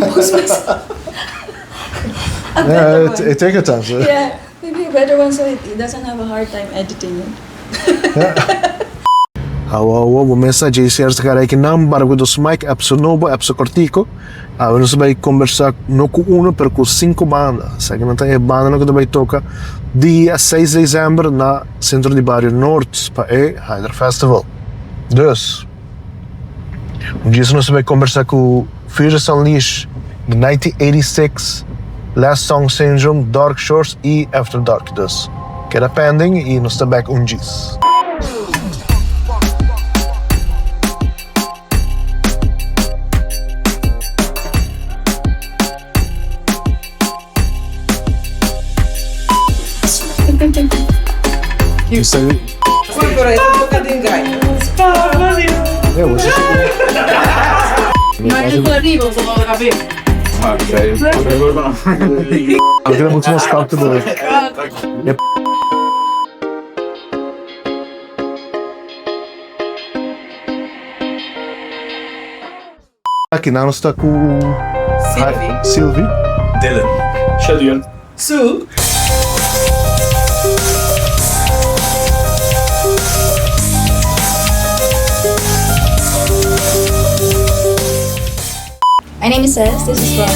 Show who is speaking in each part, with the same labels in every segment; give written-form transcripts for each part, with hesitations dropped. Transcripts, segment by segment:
Speaker 1: compose myself.
Speaker 2: It takes a time. So.
Speaker 1: Yeah, maybe a better one so it doesn't have a hard time editing it.
Speaker 2: Vou mensagem de Yarzagaray que não barco dos mic episode novo, episode cortico. Nós vai conversar não com uma, mas com 5 bandas. Sei que não tem banda que vai tocar dia 6 de dezembro na Centro de Bario Noord para a Hydra Festival. Dus, dia nós vai conversar com Fears Unleashed, de 1986, Last Song Syndrome, Dark Shores e Afterdark. Dus, queda pending e nós estamos back dias. You say it? Yeah, what's it?
Speaker 3: Mas eu tô ali, vou tomar uma cabeça.
Speaker 2: I'm gonna put some stuff to do it. Yep. Aqui não está com Sylvie.
Speaker 4: Dylan.
Speaker 5: Shadian.
Speaker 3: Sue.
Speaker 1: My name is Cez, this is Flora.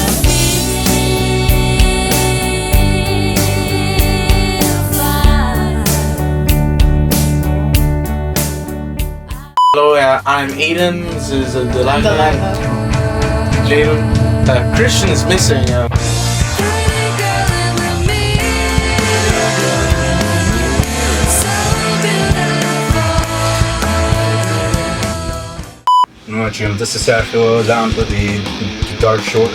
Speaker 5: Hello, I'm Aiden. This is Delilah. Jaden. Christian is missing.
Speaker 4: No, Jim, this is Sergio down to the Dark Shores.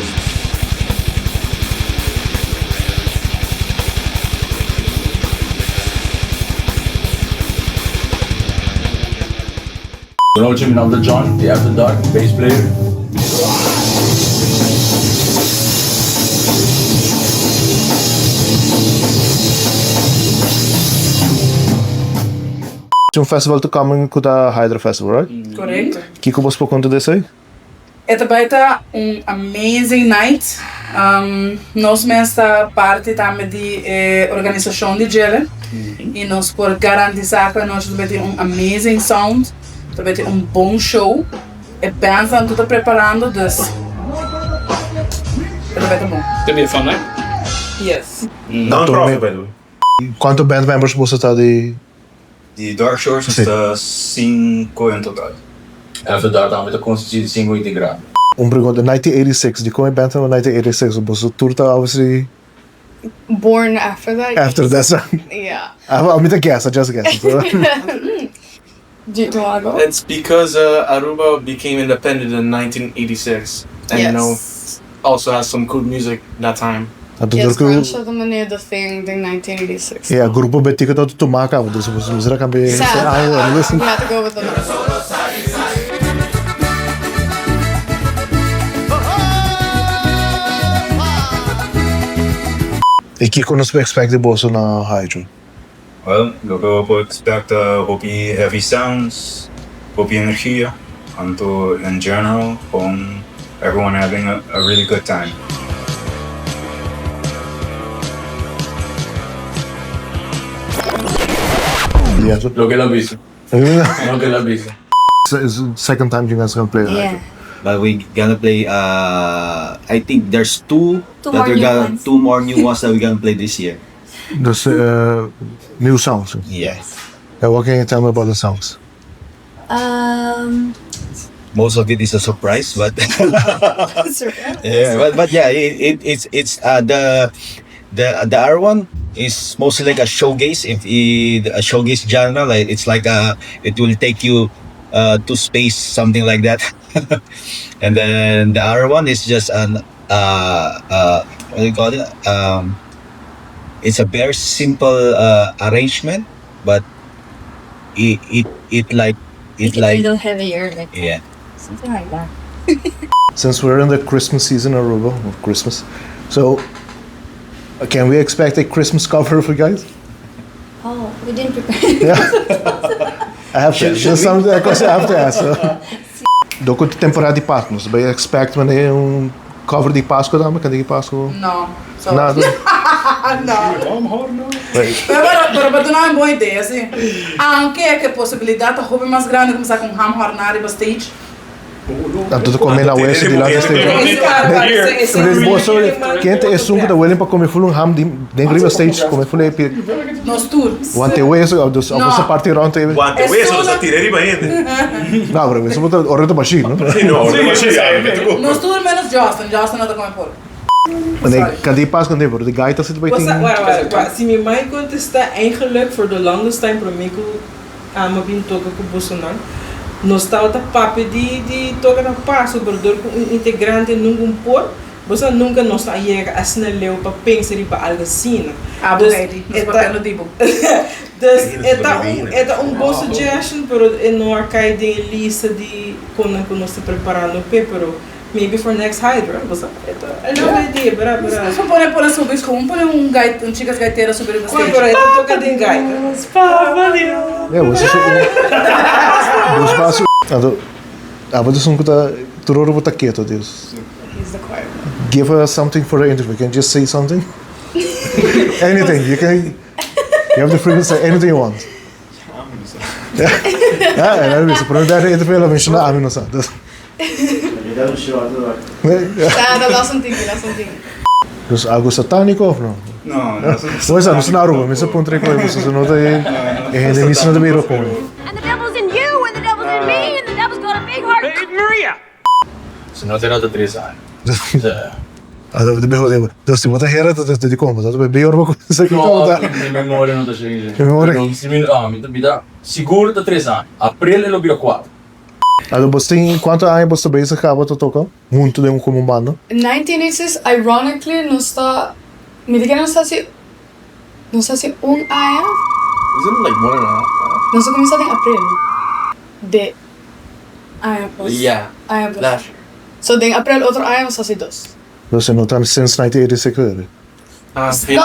Speaker 6: Hello, Jim, I'm John, the Afterdark bass player.
Speaker 2: It's a festival to come with the Hydra Festival, right?
Speaker 3: Correct.
Speaker 2: Que você pode contar desse aí?
Speaker 3: Esta vai estar amazing night. Nós mesma parte também de organização de gel. E nós por garantizar que nós vai ter amazing sound, vai ter bom show. E band van tudo preparando, dus vai ter bom.
Speaker 5: It'll be a fun night.
Speaker 3: Yes.
Speaker 4: Non-profit, by the way.
Speaker 2: Quanto band members você está de?
Speaker 4: The Dark Shores is 5 in total.
Speaker 6: Afterdark dan met een constitutie 5 integraal.
Speaker 2: Pergunta, 1986, de como band van 1986, você tour tá obviously
Speaker 7: Born after that.
Speaker 2: after that.
Speaker 7: Yeah.
Speaker 2: I'm gonna guess, I just guess. So.
Speaker 7: Do you want to go?
Speaker 5: It's because Aruba became independent in 1986. And you know, also has some cool music that time.
Speaker 7: Yes, Grandchildren the money the thing in 1986.
Speaker 2: Yeah, grupo betika dat te maken hebben, dus we zullen kan be.
Speaker 7: Sad. You have to go with them.
Speaker 2: Ik kon ons expect de bossen na Hydra.
Speaker 4: Well, we expect hopie heavy sounds, hopie energie, and to in general, everyone having a really good time.
Speaker 2: Yes.
Speaker 6: Lo que la viste. Lo que la viste.
Speaker 2: It's second time you guys gonna play.
Speaker 1: Yeah.
Speaker 8: But we gonna play. I think there's two more new ones that we're gonna play this year.
Speaker 2: Dus new songs.
Speaker 8: Yes.
Speaker 2: Yeah, what can you tell me about the songs?
Speaker 8: Most of it is a surprise, but yeah, but yeah, it's the other one is mostly like a showcase. If a showcase genre, like it's like it will take you to space, something like that. And then the other one is just an what do you call it? It's a very simple arrangement, but it like
Speaker 1: It's a little heavier, like
Speaker 8: yeah.
Speaker 1: something like that.
Speaker 2: Since we're in the Christmas season, Aruba, or Christmas, so can we expect a Christmas cover for you guys?
Speaker 1: Oh, we didn't prepare.
Speaker 2: Yeah. I have to. There's something I have to ask. Dopo temporada de partners, but you expect when cover de Páscoa também, cadê que Páscoa?
Speaker 3: Não. Só...
Speaker 2: Nada.
Speaker 3: Não. Pero tu não é boa ideia, assim. Aunque é que a possibilidade de hobby mais grande começar com ham hornar e stage.
Speaker 2: Tanto comer na West de lá da stage. Quente é sunco da Wellen para comer full ham dentro da stage, comer full é pir.
Speaker 3: Nos tour.
Speaker 2: O anteweso, a vossa parte ronda teve.
Speaker 4: O anteweso lo sa tirare riba gente.
Speaker 2: Não, bro, isso botar oretta machine, não?
Speaker 4: Sì, no, le macchine.
Speaker 3: Nos tour menos Justin não tá comendo por.
Speaker 2: Mas cadê Páscoa, né, bro? De gaita zit bij ting.
Speaker 9: Se me mai contestar eigenlijk voor de longest time para mim que ama vir tocar com Bolsonaro. Nós estava papo de tocar na passo, brother, com integrante num por. Você nunca nós está aí a assinaleu para pensar em para algo assim.
Speaker 3: Ah,
Speaker 9: dus
Speaker 3: papel dibo.
Speaker 9: Dus é bom suggestion, pero não cai de lista de quando nós está preparando pero maybe for next Hydra. Você é uma ideia, bravo.
Speaker 3: Só pôr subir com um chicas gaiteiras subir no stage.
Speaker 9: Agora toca de gaita.
Speaker 2: É, você os passos. Ah, você sunco tá turoro botar quieto, Deus.
Speaker 7: He's the choir.
Speaker 2: Give us something for the interview. Can you just say something? Anything. You have the freedom to say anything you want. Ja, dat is. Pero daar interview ela menciona a mim não sabe.
Speaker 7: That's something.
Speaker 2: Dus algo satânico ou não?
Speaker 4: No,
Speaker 2: Pois é, não se na Aruba, mas eu ponto que você não tá aí. É de missa não deveria com.
Speaker 10: And the devil's in you, and the devil's in me, and the devil's got a big heart. Hey, Maria!
Speaker 6: Se não tem nada de 3 anos.
Speaker 2: Ah, dat behoort. Dus die moet heren dat die komen. Dat we bij Aruba kunnen
Speaker 6: No, minha memória não está cheia. Me dá seguro de 3 anos. April ele virou 4.
Speaker 2: Ah, você tem quanto anos você bezig acaba de tocar? Muito de como banda?
Speaker 7: 1986, ironically, não está. Me diga, não está assim ano.
Speaker 5: Isn't it like 1.5?
Speaker 7: Não está começando em abril. De.
Speaker 5: Yeah.
Speaker 7: Last year. So, em abril, outro ano, está assim 2.
Speaker 2: Você não está since 1986.
Speaker 5: Ah,
Speaker 7: Sim,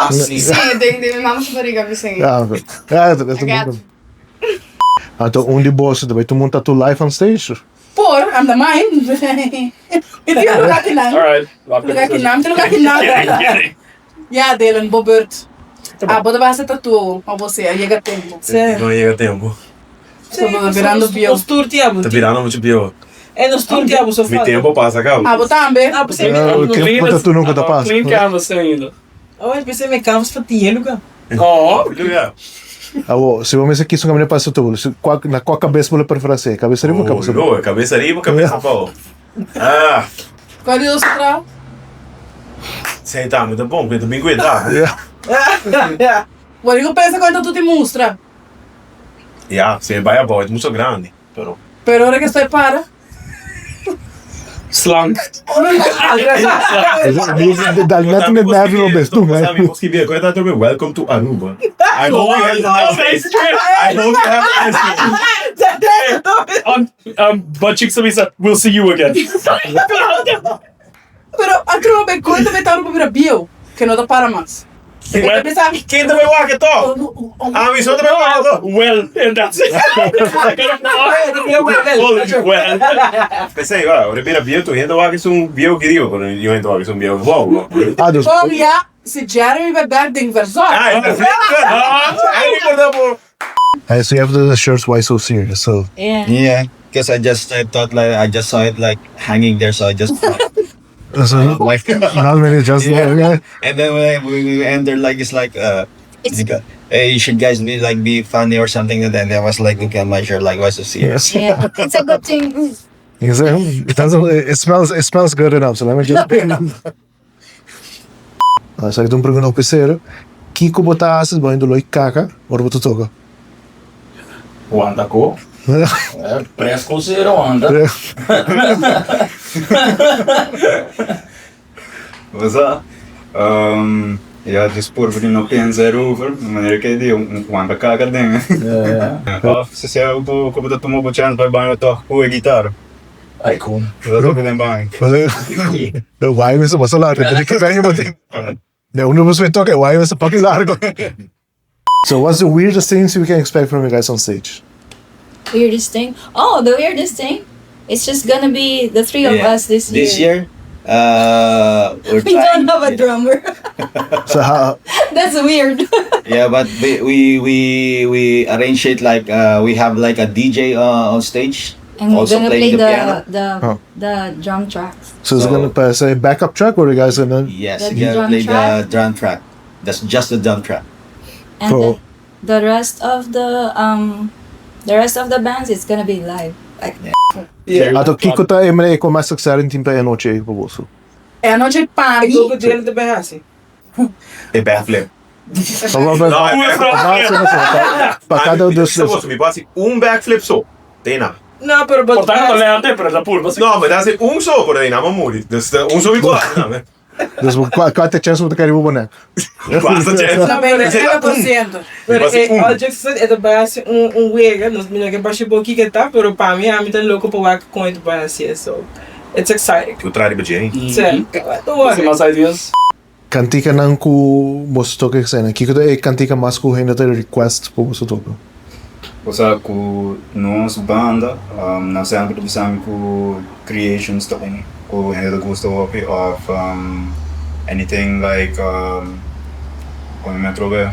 Speaker 7: de minha mama se barriga, me sim.
Speaker 2: Ah, ok. Ah, dat is goed. Então, onde você vai tu montar tu live on stage?
Speaker 3: Por, I'm the mind. If you look at it now.
Speaker 5: Alright.
Speaker 3: Look at it. Ja, Dylan, Bobert. Ah, bota vai ser tatu a você, aí chega tempo.
Speaker 4: Não chega tempo.
Speaker 3: Estou virando bio.
Speaker 9: Os tour tiago.
Speaker 4: Tá virando muito pior.
Speaker 9: É nos tour tiago, só fala.
Speaker 4: Mi tempo passa, cara.
Speaker 3: Ah, bota também.
Speaker 9: Ah, você
Speaker 2: Quem tu nunca tá passa?
Speaker 9: Clean canvas ainda. Oh, eu pensei me canvas para dinheiro, cara. Oh,
Speaker 2: Ah, se vamos aqui só caminhar para o teu, na qual cabeça você prefere ser? Cabeça riba ou cabeça
Speaker 4: baixa? Cabeça riba ou cabeça baixa? Ah.
Speaker 3: Qual é o seu trabalho?
Speaker 4: Sei, tá muito bom, porque tu bem cuidado.
Speaker 3: O que eu penso quando tu te mostra?
Speaker 4: Ja, se vai a boa, é muito grande.
Speaker 3: Pero ahora que estoy para.
Speaker 5: Slank.
Speaker 2: Dal net met mij veel best doen, hè?
Speaker 4: Welcome to Aruba. I hope you have
Speaker 5: But Chicks said, we'll see you again.
Speaker 3: Pero a tropa é coisa de estar para bio, que não dá para mais.
Speaker 4: Quem também vai aqui, tô? A missão também vai.
Speaker 5: Well, and that's it. Well.
Speaker 4: Pensei, ó, o Ribeira Bio, tu ainda vai que um bio querido, quando eu ainda vai que um bio bom.
Speaker 2: Ah, dus.
Speaker 3: Bom, ja, se Jeremy vai dar de inversor.
Speaker 4: Ah, é perfeito.
Speaker 2: So you have the shirts, why so serious? So.
Speaker 8: Yeah, because I thought like I just saw it like hanging there, so I just
Speaker 2: So,
Speaker 8: like
Speaker 2: not many just
Speaker 8: yeah. And then when we entered, like it's like hey, you should guys be funny or something. And then I was like looking at my shirt, like why so serious?
Speaker 10: Yeah, it's a good thing.
Speaker 2: It smells good enough. So let me just. Sa ik doen pergunta op zero. Kiko botasse, bom indo loi caca, ora boto toca.
Speaker 6: O anda co? Press com zero anda.
Speaker 4: Wat is dat? Ja, dus voor we nog geen zero over, wanneer ik die wanda caca dingen. Ja. Se você como tá tomando chance vai banho toch com guitarra.
Speaker 6: Ai cool.
Speaker 4: Dat ook in banho.
Speaker 2: Why was it largo? Tem que ver muito. Não, não você toca, why was it fucking largo? So what's the weirdest things we can expect from you guys on stage?
Speaker 1: Weirdest thing? Oh, the weirdest thing? It's just gonna be the three of us this year.
Speaker 8: This year, we're
Speaker 1: We
Speaker 8: trying.
Speaker 1: don't have a drummer.
Speaker 2: So how,
Speaker 1: That's weird.
Speaker 8: Yeah, but we arrange it like we have like a DJ on stage.
Speaker 1: And we're
Speaker 8: Also
Speaker 1: gonna
Speaker 8: playing
Speaker 1: play
Speaker 8: the piano.
Speaker 2: Oh.
Speaker 1: the drum tracks.
Speaker 2: so it's
Speaker 8: So-
Speaker 2: gonna pass a backup track, or you guys gonna?
Speaker 8: Yes,
Speaker 1: The
Speaker 8: you gotta
Speaker 1: drum
Speaker 8: play
Speaker 1: track?
Speaker 8: the drum track. That's just the drum track.
Speaker 1: And
Speaker 2: Cool.
Speaker 1: the rest of the bands is gonna be live. Like
Speaker 2: Ato kiko ta emre ko mas success team pa noche po boso.
Speaker 3: É a noite para
Speaker 9: Ik ook het deel erbij haast.
Speaker 4: É backflip.
Speaker 2: Pa cada dos
Speaker 11: Se você me passa backflip só, tem nada.
Speaker 9: Nou, pero
Speaker 6: Portanto, non è a te per la pur,
Speaker 11: No, maar dat is só, por aí, não morre. Dus só igual.
Speaker 2: dos quatro chances mo ta kari boneco.
Speaker 11: Basta, gente.
Speaker 3: Não, bem, 90%.
Speaker 9: Pero al Jack said het erbij haast wega, nos mina que baixo boqui que tá, pero para mim a mim tá louco para wak com het para assim, so it's exciting.
Speaker 11: Eu trago para gente.
Speaker 9: Sério, don't worry.
Speaker 6: Mas ideas.
Speaker 2: Cantica nang ku boso toque que cena. Kiko ta cantica mas ku ainda ta request po boso toque.
Speaker 4: Cosa com nós banda, nós sempre precisamos com creations também, com ainda gosto of anything like como me trove.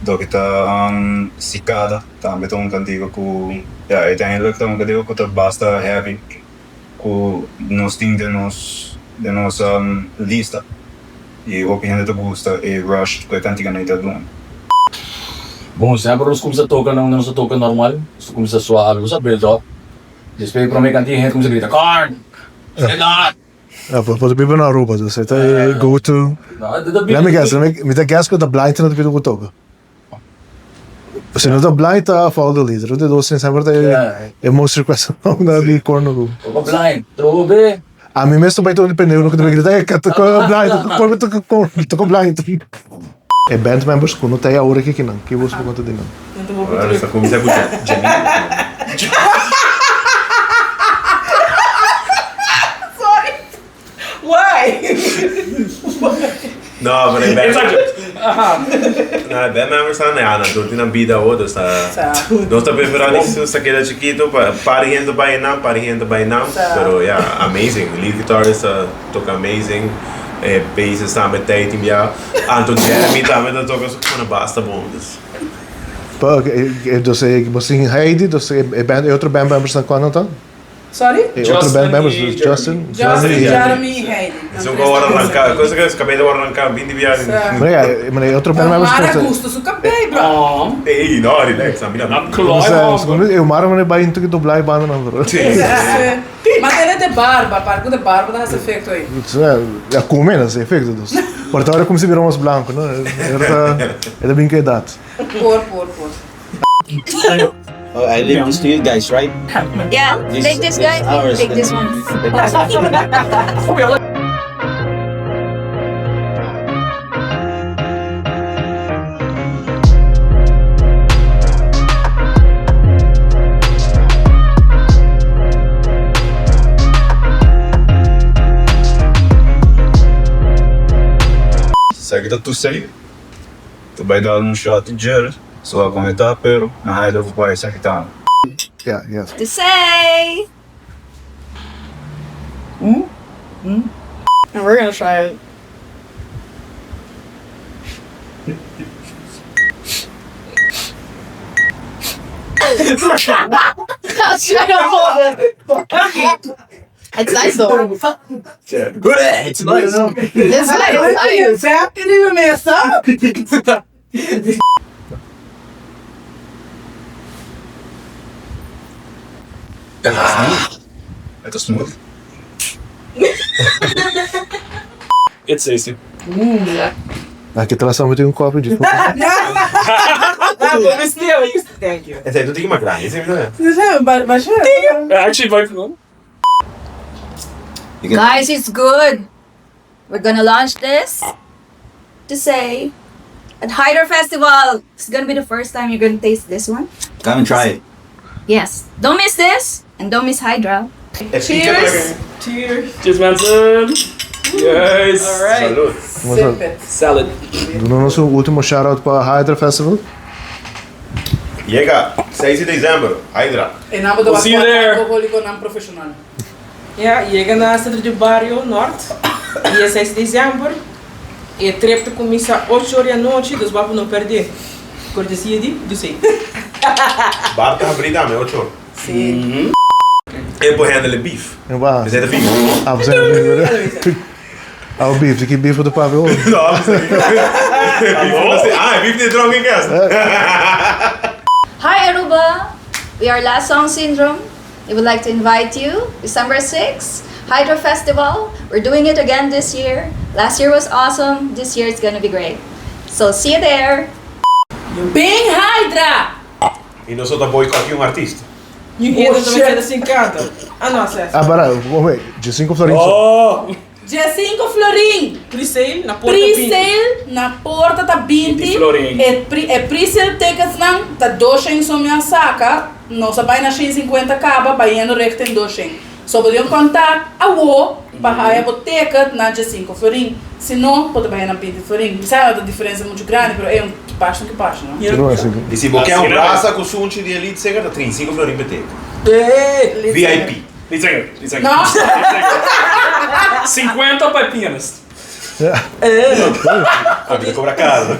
Speaker 4: Do que tá cicada, também tá cantigo com, uiteindelijk tá cantigo com tá basta heavy, com nós tem de nos lista e o que ainda gosta e rush com a cantiga não tá doendo.
Speaker 6: Bom, sempre nós começamos a tocar, não se toca normal, nós começamos a suave, você sabe, já. Depois, para mim, cantinha, a gente começa a gritar, Carn! Say that!
Speaker 2: Ja, po te bibo na Aruba, dus het go to.
Speaker 6: Dat
Speaker 2: Let me guess, met de gas ko da blind na te bibo toque. Se não tá blind tá follow the leader. De dois sempre tá é most request na di corner room.
Speaker 6: Toca blind, trobe!
Speaker 2: A mim mesmo vai todo dependendo no que deve gritar, que tá blind, tô blind. E band members ko no tá a hora que não, que você conta de não.
Speaker 11: Agora está começando com
Speaker 9: Why?
Speaker 11: No, maar ik ben... Nou, ben members staan, ja, natuurlijk in een bida hoor, dus nós também veramos se aquele chiquito, para gente by now, pero yeah, amazing. Lead guitarist toca amazing. Bass está met tijd in ja. Anton Jeremy também toca só na basta bom, dus.
Speaker 2: Pa, dus você em Heidi, dus band outro band members na quando tá?
Speaker 3: Sorry?
Speaker 2: Outro band members, Justin,
Speaker 3: Jeremy e Heidi.
Speaker 11: Isso eu vou arrancar, coisa que eu acabei de arrancar 20 viagens.
Speaker 2: Mas outro band members.
Speaker 3: Mara gusto su cabelo, bro.
Speaker 11: Ei, não, relax, a minha.
Speaker 2: Eu maro mas vai into que doblar banda não, bro.
Speaker 3: Mas ele é de barba, parco de barba dá esse efeito aí.
Speaker 2: É como esse efeito dos. Por agora como se virou mais branco, não? Era bem que idade.
Speaker 3: Por.
Speaker 8: Oh, I leave this to you guys, right?
Speaker 1: yeah, take this guy,
Speaker 8: ours.
Speaker 1: take this one.
Speaker 4: Segue da tu sei. Tu vai dar shot de gel, só comentar, pero na Hydra vai ser que tá.
Speaker 2: Yeah, yes.
Speaker 1: To say.
Speaker 7: And we're gonna try it. Straight up. It's nice though.
Speaker 11: Good, it's nice.
Speaker 7: It's nice.
Speaker 3: Você can even mess up.
Speaker 4: Het is smooth.
Speaker 6: It's tasty.
Speaker 2: Aqui traz só um copo de.
Speaker 9: Thank you.
Speaker 11: En zij doet die maar klein, is het niet?
Speaker 3: Mas
Speaker 6: Actually, vai no.
Speaker 1: Guys, it's good. We're gonna launch this to say at Hydra Festival. It's gonna be the first time you're gonna taste this one.
Speaker 8: Come and try it.
Speaker 1: Yes. Don't miss this and don't miss Hydra.
Speaker 3: cheers.
Speaker 6: Cheers, mensen. Yes.
Speaker 3: Alright.
Speaker 11: Salut.
Speaker 3: Sip it.
Speaker 6: Salad.
Speaker 2: Do nosso último shout out para Hydra Festival.
Speaker 11: Llega 6 de dezembro, Hydra.
Speaker 3: E nada do
Speaker 6: We'll see you there.
Speaker 3: alcoólico não profissional.
Speaker 9: Ja, chega na Centro de Bario, Noord. Dia 6 de dezembro. E trepte começa 8 horas da noite, dus vamos não perder. Cortesia de sei.
Speaker 11: Bar tá abrindo a 8 horas.
Speaker 3: Sim.
Speaker 11: E poi handle beef.
Speaker 2: En waar?
Speaker 11: Is dat een beef?
Speaker 2: Ah, we zijn er niet meer. Oh, beef. Ik heb beef voor de pavillon.
Speaker 11: No, beef niet dronken guest.
Speaker 1: Hi Aruba! We are Last Song Syndrome. We would like to invite you December 6th, Hydra Festival. We're doing it again this year. Last year was awesome. This year it's gonna be great. So see you there.
Speaker 3: Bem Hydra!
Speaker 11: E nós só tá boicote artista.
Speaker 9: E o resto também é assim canta. Ah, não, certo.
Speaker 2: Ah, bara, wait. De 5 florins.
Speaker 6: Oh!
Speaker 3: Dia 5 Florim.
Speaker 9: Presale na porta
Speaker 3: Presale na porta tá 20.
Speaker 6: Florim.
Speaker 3: É presale tickets não, tá 200 só minha saca. Nossa vai na 50 acaba, vai indo recto em 200. Só podiam contar a o para a boteca na dia 5 Florim. Se não, pode vai na 20 Florim. Sabe a diferença é muito grande, mas é um que passa, não?
Speaker 2: Não é assim.
Speaker 11: E se você quer um braço com sunchi de elite, você gasta 35 florim betek. VIP.
Speaker 6: Niet zeggen, niet zeggen.
Speaker 3: Não.
Speaker 6: 50 para pianist.
Speaker 11: Ah, você cobra caro.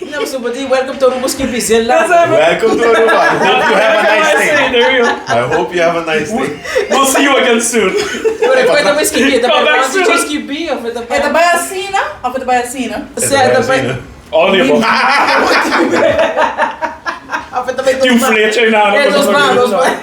Speaker 9: Não, só pode welcome to Aruba Ski Presale lá.
Speaker 11: Welcome to Aruba. I hope you have a nice day.
Speaker 6: There you go.
Speaker 11: I hope you have a nice day.
Speaker 6: We'll see you again soon.
Speaker 9: Agora foi também ski,
Speaker 6: Come
Speaker 9: também
Speaker 6: back
Speaker 9: não
Speaker 6: soon.
Speaker 9: tinha ski bi, foi também.
Speaker 3: É da Baiacina? Ou foi da Baiacina?
Speaker 9: Certo, também.
Speaker 6: All the above.
Speaker 9: Ah, foi também.
Speaker 6: E um flete aí na
Speaker 9: É dos manos, vai.